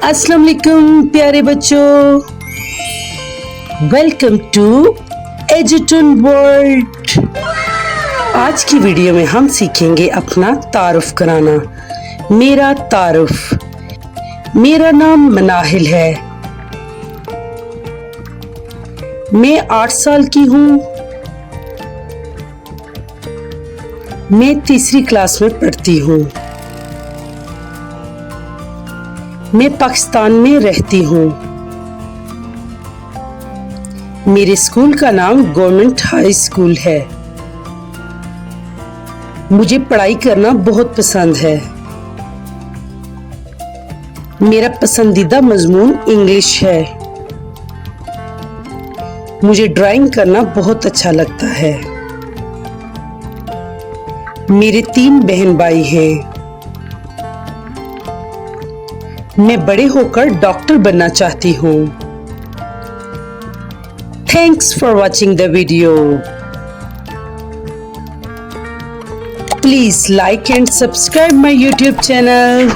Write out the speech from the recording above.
अस्सलाम वालेकुम प्यारे बच्चों, वेलकम टू एजुटन वर्ल्ड। आज की वीडियो में हम सीखेंगे अपना तारुफ कराना। मेरा तारुफ। मेरा नाम मनाहिल है। मैं 8 साल की हूँ। मैं तीसरी क्लास में पढ़ती हूँ। मैं पाकिस्तान में रहती हूँ। मेरे स्कूल का नाम गवर्नमेंट हाई स्कूल है। मुझे पढ़ाई करना बहुत पसंद है। मेरा पसंदीदा मजमून इंग्लिश है। मुझे ड्राइंग करना बहुत अच्छा लगता है। मेरे 3 बहन भाई हैं। मैं बड़े होकर डॉक्टर बनना चाहती हूँ। Thanks for watching the video. Please like and subscribe my YouTube channel.